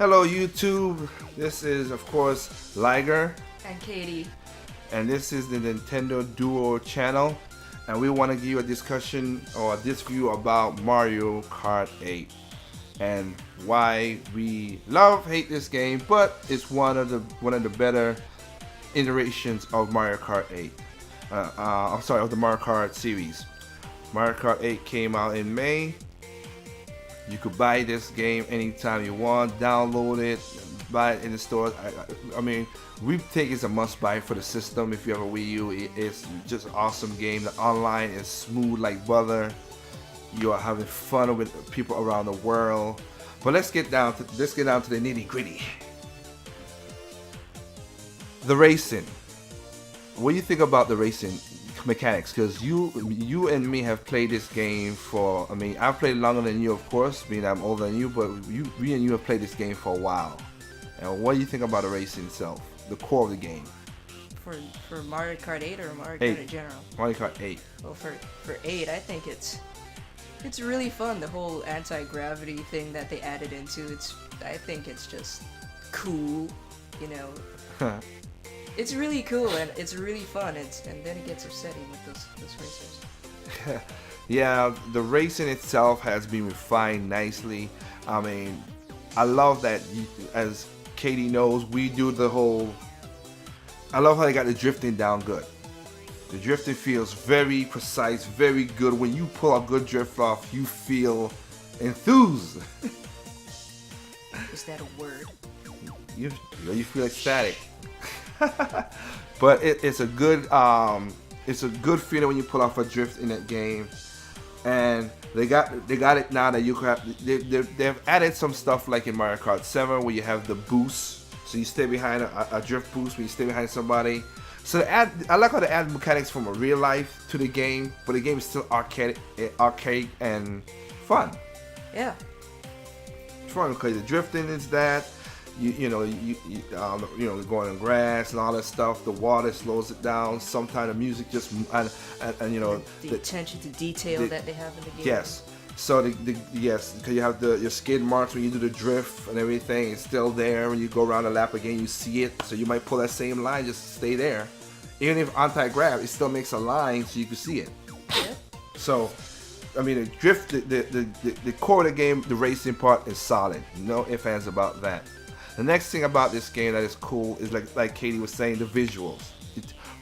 Hello YouTube, this is of course Liger, And Katie. and this is the Nintendo Duo channel, and we want to give you a discussion or this view about Mario Kart 8 and why we hate this game, but it's one of the better iterations of Mario Kart 8. I'm sorry, of the Mario Kart series. Mario Kart 8 came out in May. You could buy this game anytime you want, download it, buy it in the store. I mean, we think it's a must-buy for the system. If you have a Wii U, it's just an awesome game. The online is smooth like butter. You are having fun with people around the world. But let's get down to the nitty-gritty. The racing. What do you think about the racing mechanics? Because you and me have played this game for, I mean, I've played longer than you, of course, being I'm older than you, but we and you have played this game for a while. And what do you think about the racing itself, the core of the game? For Mario Kart 8 or Mario 8. Kart in general? Mario Kart 8. Well, for 8, I think it's really fun. The whole anti-gravity thing that they added into I think it's just cool, you know. It's really cool and it's really fun. And then it gets upsetting with those racers. Yeah, the racing itself has been refined nicely. I mean, I love that, as Katie knows, we do the whole. I love how they got the drifting down good. The drifting feels very precise, very good. When you pull a good drift off, you feel enthused. Is that a word? You feel ecstatic. But it's a good feeling when you pull off a drift in that game, and they got it now that you have they've added some stuff like in Mario Kart 7 where you have the boost, so you stay behind a drift boost when you stay behind somebody. So I like how they add mechanics from a real life to the game, but the game is still arcade and fun. Yeah. It's fun because the drifting is that. You know, going on grass and all that stuff. The water slows it down. Sometimes the music just and you know the attention to detail that they have in the game. Yes. So yes, because you have your skid marks when you do the drift and everything. It's still there when you go around the lap again. You see it. So you might pull that same line, just stay there. Even if anti-grav, it still makes a line so you can see it. Yeah. So, I mean, the drift, the core of the game, the racing part is solid. No ifs, ands about that. The next thing about this game that is cool is like Katie was saying, the visuals.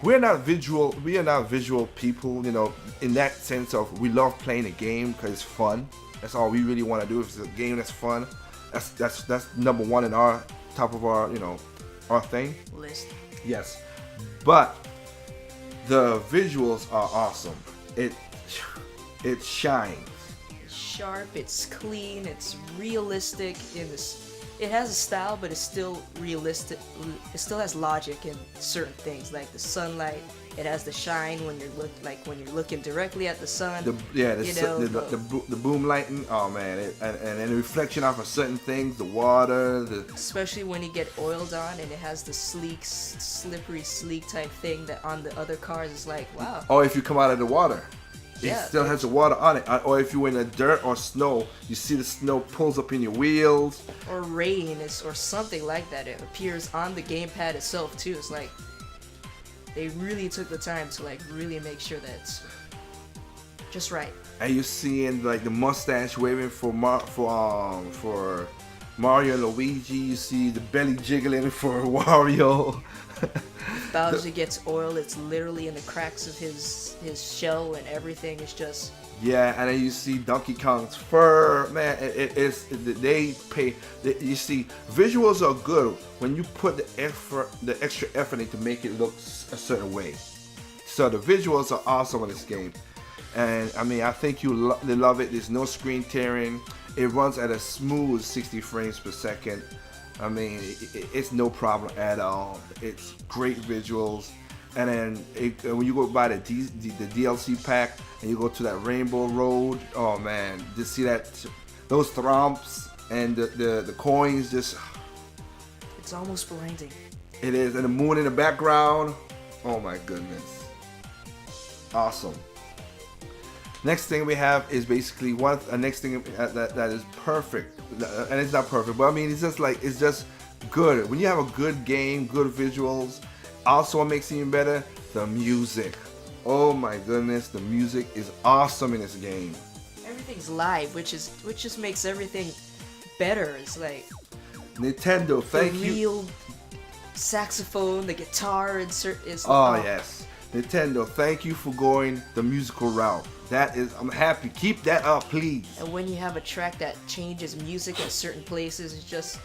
We are not visual people, you know, in that sense of we love playing a game because it's fun. That's all we really want to do. If it's a game that's fun, that's number one in our top of our, you know, our thing List. Yes, but the visuals are awesome. It shines. It's sharp. It's clean. It's realistic in this. It has a style, but it's still realistic. It still has logic in certain things, like the sunlight. It has the shine when you're looking directly at the sun. The boom lighting. Oh man, and the reflection off of certain things, the water, especially when you get oiled on, and it has the sleek, slippery, sleek type thing that on the other cars is like, wow. Or if you come out of the water. It Yeah, still has the water on it. Or if you're in the dirt or snow, you see the snow pulls up in your wheels. Or rain or something like that. It appears on the gamepad itself too. It's like they really took the time to like really make sure that it's just right. And you're seeing like the mustache waving for Mario and Luigi. You see the belly jiggling for Wario. Bowser gets oil. It's literally in the cracks of his shell, and everything is just. Yeah, and then you see Donkey Kong's fur. Man, you see, visuals are good when you put the extra effort in to make it look a certain way. So the visuals are awesome in this game, and I mean, I think they love it. There's no screen tearing. It runs at a smooth 60 frames per second. I mean, it's no problem at all. It's great visuals. And then when you go buy the DLC pack and you go to that Rainbow Road, oh man, just see those thrumps and the coins just. It's almost blinding. It is, and the moon in the background. Oh my goodness, awesome. Next thing we have is basically next thing that is perfect, and it's not perfect, but I mean it's just good. When you have a good game, good visuals, also what makes it even better, the music. Oh my goodness, the music is awesome in this game. Everything's live, which just makes everything better. It's like Nintendo, thank the you. real saxophone, the guitar is. Oh yes, Nintendo, thank you for going the musical route. That is, I'm happy. Keep that up, please. And when you have a track that changes music at certain places, it just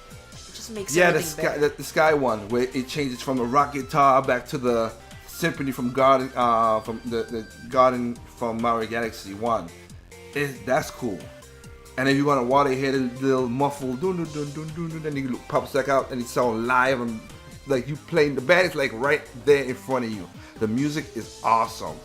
makes Yeah, everything better. the Sky one where it changes from the rock guitar back to the symphony from Garden, from the Garden from Mario Galaxy 1. That's cool. And if you want to water head a little muffled, dun dun dun dun dun, dun, then you pops back out and it's all live and like you playing the band is like right there in front of you. The music is awesome.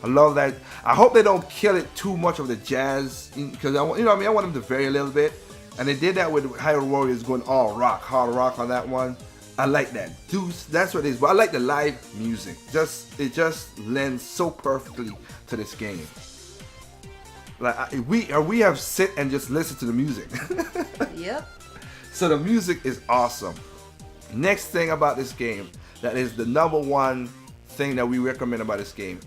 I love that. I hope they don't kill it too much of the jazz because I want them to vary a little bit. And they did that with Hyrule Warriors going all rock, hard rock on that one. I like that. Dude, that's what it is. But I like the live music. It just lends so perfectly to this game. Like we have sit and just listened to the music. Yep. So the music is awesome. Next thing about this game, that is the number one thing that we recommend about this game.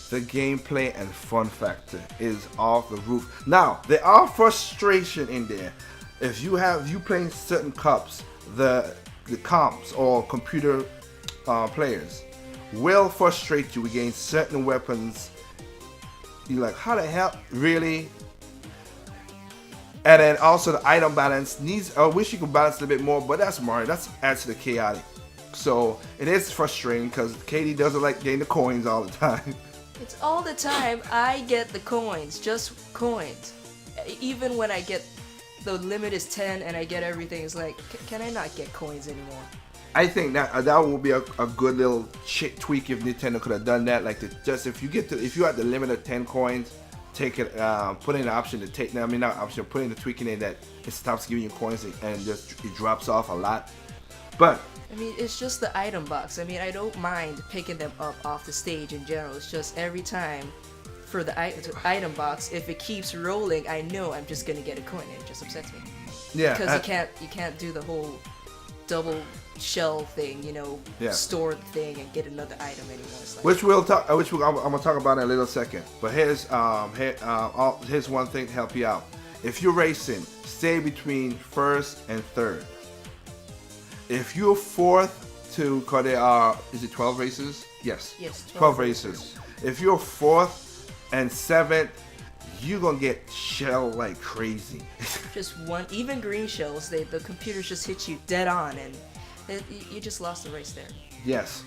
The gameplay and fun factor is off the roof. Now, there are frustration in there. If you playing certain cups, the comps or computer players will frustrate you against certain weapons. You're like, how the hell? Really? And then also the item balance needs, I wish you could balance a little bit more, but that's Mario. That's adds to the chaotic. So it is frustrating because Katie doesn't like getting the coins all the time. It's all the time I get the coins, just coins. Even when I get the limit is 10 and I get everything, it's like, can I not get coins anymore? I think that would be a good little tweak if Nintendo could have done that. Like if you had the limit of 10 coins, take it, put in the option to take. I mean not option, put in the tweaking in that it stops giving you coins and just it drops off a lot. But I mean, it's just the item box. I mean, I don't mind picking them up off the stage in general. It's just every time for the item box, if it keeps rolling, I know I'm just gonna get a coin, and it just upsets me. Yeah, because you can't do the whole double shell thing, store the thing and get another item anymore. It's like, I'm gonna talk about in a little second. But here's one thing to help you out. If you're racing, stay between first and third. If you're fourth cause there are, is it 12 races? Yes. Yes, 12 races. If you're fourth and seventh, you're gonna get shell like crazy. just one, even green shells, the computers just hit you dead on, and you just lost the race there. Yes,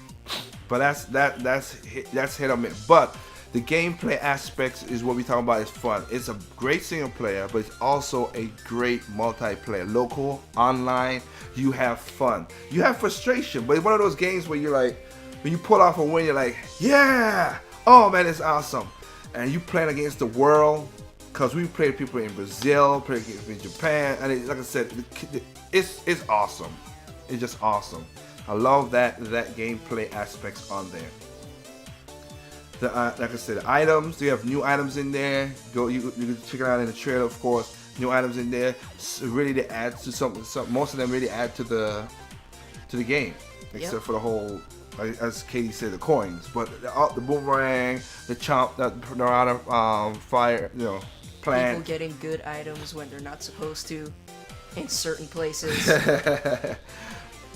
but that's hit or miss. But the gameplay aspects is what we talk about is fun. It's a great single player, but it's also a great multiplayer. Local, online, you have fun. You have frustration, but it's one of those games where you're like, when you pull off a win, you're like, yeah, oh man, it's awesome. And you playing against the world, because we played people in Brazil, played against in Japan, and like I said, it's awesome. It's just awesome. I love that gameplay aspects on there. Like I said, the items, you have new items in there. You can check it out in the trailer, of course. New items in there. Really, they add to some. Most of them really add to the game, except for the whole, as Katie said, the coins. But the boomerang, the chomp, the out fire, plant. People getting good items when they're not supposed to, in certain places.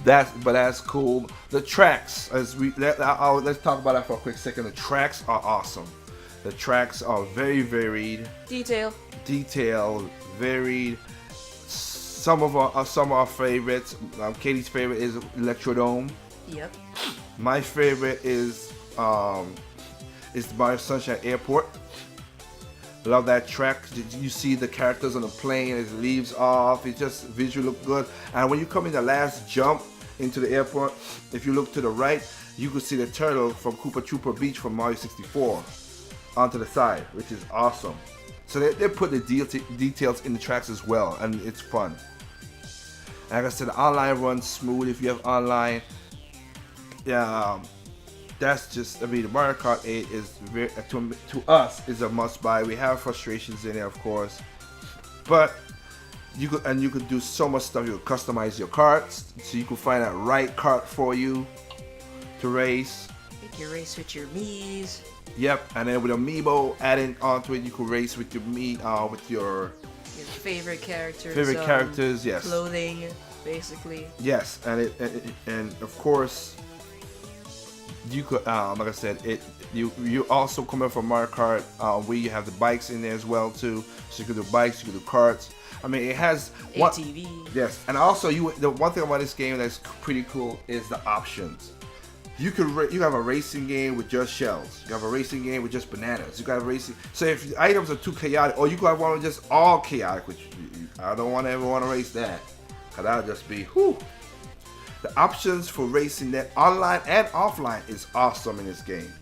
That's cool. The tracks, let's talk about that for a quick second. The tracks are awesome. The tracks are very varied. Detailed, varied. Some of our favorites. Katie's favorite is Electrodome. Yep. My favorite is Mario Sunshine Airport. Love that track. You see the characters on the plane as it leaves off. It just visually look good. And when you come in the last jump into the airport, if you look to the right, you can see the turtle from Koopa Troopa Beach from Mario 64 onto the side, which is awesome. So they put the details in the tracks as well, and it's fun. Like I said, the online runs smooth if you have online. Yeah, that's just, I mean, the Mario Kart 8 is very, to us is a must buy. We have frustrations in it, of course, but you could do so much stuff. You could customize your carts, so you could find that right cart for you to race. You can race with your Mii's. Yep, and then with Amiibo adding onto it, you could race with your with your favorite characters. characters, yes. Clothing, basically. Yes, and and of course, you could, like I said, you also coming from Mario Kart, where you have the bikes in there as well too. So you could do bikes, you could do karts. I mean, it has ATV. Yes, and also the one thing about this game that's pretty cool is the options. You have a racing game with just shells. You have a racing game with just bananas. You got a racing. So if the items are too chaotic, or you got one just all chaotic, which I don't ever want to race that, cause that'll just be whew. The options for racing that online and offline is awesome in this game.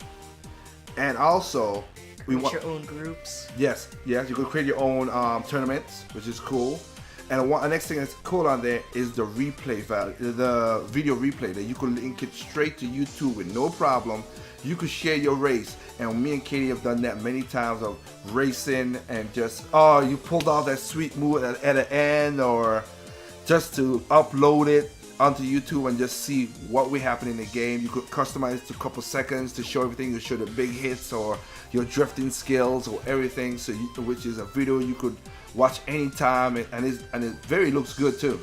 And also, Create your own groups. Yes, you can create your own tournaments, which is cool. And the next thing that's cool on there is the replay value, the video replay that you can link it straight to YouTube with no problem. You could share your race, and me and Katie have done that many times of racing and just you pulled off that sweet move at the end, or just to upload it onto YouTube and just see what will happen in the game. You could customize it to a couple seconds to show everything. You show the big hits or your drifting skills or everything. So which is a video you could watch anytime, and it very looks good too.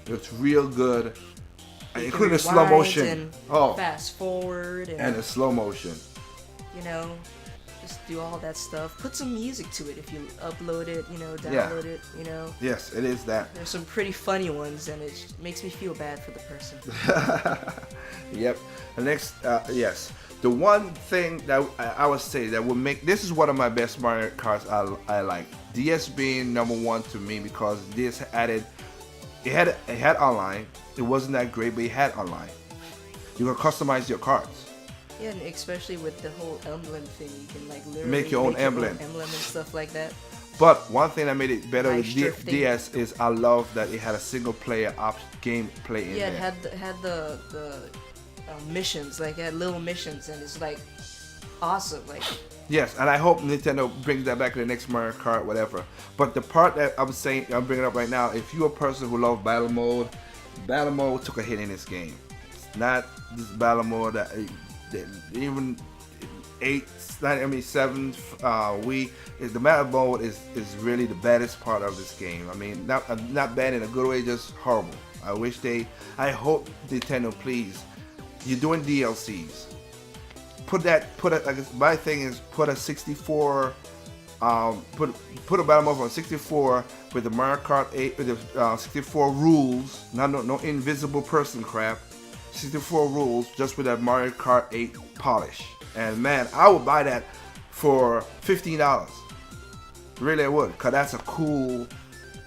It's real good, including the slow motion. Fast forward and the slow motion. You know, just do all that stuff. Put some music to it if you upload it. You know, download it. You know. Yes, it is that. There's some pretty funny ones, and it makes me feel bad for the person. Yep. The next, yes. The one thing that I would say that would make this is one of my best Mario Karts I like. DS being number one to me, because this it had online. It wasn't that great, but it had online. You can customize your carts. Yeah, and especially with the whole emblem thing, you can like literally make your own emblem and stuff like that. But one thing that made it better with DS is I love that it had a single player gameplay in there. Yeah, it had the missions, like it had little missions, and it's like awesome. Like, yes, and I hope Nintendo brings that back in the next Mario Kart, whatever. But the part that I'm bringing up right now, if you're a person who loves battle mode took a hit in this game. It's not this battle mode that even 7 the battle mode is really the baddest part of this game. I mean, not bad in a good way, just horrible. I hope Nintendo, please, you're doing DLCs. My thing is put a 64, put a battle mode on 64 with the Mario Kart 8 with the 64 rules, no invisible person crap. 64 rules just with that Mario Kart 8 polish. And man, I would buy that for $15. Really, I would, cause that's a cool.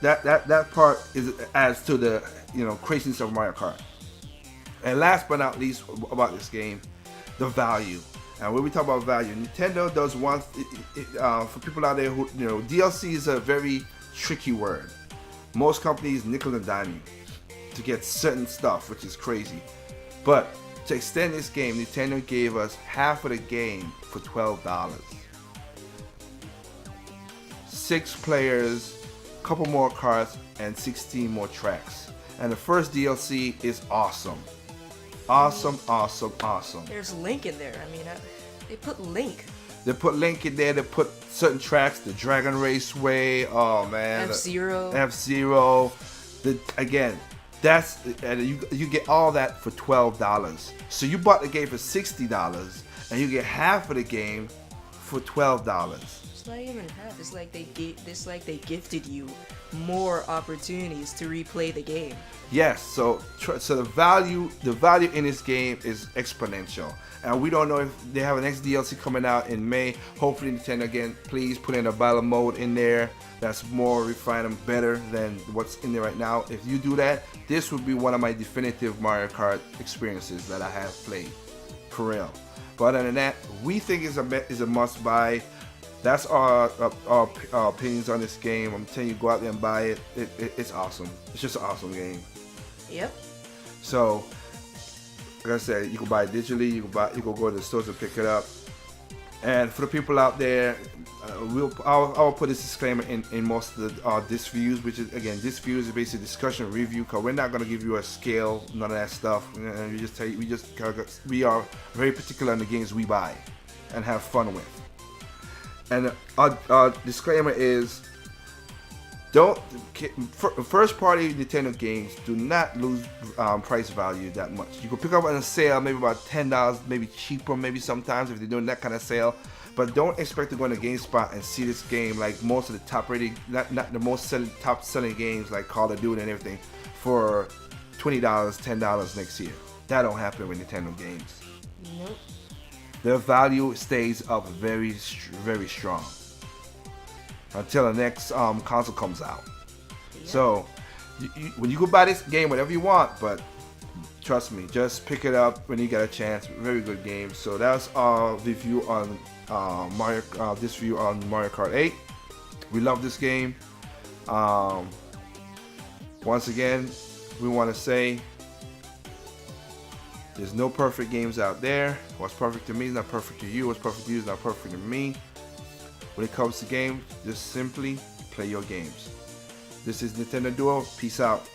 That part adds to the craziness of Mario Kart. And last but not least about this game, the value. And when we talk about value, Nintendo does one for people out there who DLC is a very tricky word. Most companies nickel and dime you to get certain stuff, which is crazy. But to extend this game, Nintendo gave us half of the game for $12. 6 players, couple more cards, and 16 more tracks. And the first DLC is awesome. Awesome. There's Link in there. I mean, they put Link. They put Link in there. They put certain tracks, the Dragon Raceway. Oh man, F-Zero. Again, and you get all that for $12. So you bought the game for $60, and you get half of the game for $12. It's not even half. It's like they gifted you more opportunities to replay the game. Yes, so the value in this game is exponential, and we don't know if they have an next DLC coming out in May. Hopefully, Nintendo again, please put in a battle mode in there that's more refined and better than what's in there right now. If you do that, this would be one of my definitive Mario Kart experiences that I have played, for real. But other than that, we think is a must buy. That's our opinions on this game. I'm telling you, go out there and buy it. It's awesome. It's just an awesome game. Yep. So, Like I said, you can buy it digitally. You can go to the stores and pick it up. And for the people out there, I'll put this disclaimer in most of the disc views, which is again, disc views is basically discussion review, because we're not gonna give you a scale, none of that stuff. And we just tell you, we are very particular on the games we buy and have fun with. And our disclaimer is, first party Nintendo games do not lose price value that much. You can pick up on a sale maybe about $10, maybe cheaper, maybe sometimes if they're doing that kind of sale. But don't expect to go into GameSpot and see this game like most of the top rated, not the most top selling games like Call of Duty and everything, for $20, $10 next year. That don't happen with Nintendo games. Nope. Their value stays up very, very strong until the next console comes out. Yeah. So when you go buy this game, whatever you want, but trust me, just pick it up when you get a chance. Very good game. So that's our review on Mario Kart 8. We love this game. Once again, we want to say there's no perfect games out there. What's perfect to me is not perfect to you. What's perfect to you is not perfect to me. When it comes to games, just simply play your games. This is Nintendo Duo. Peace out.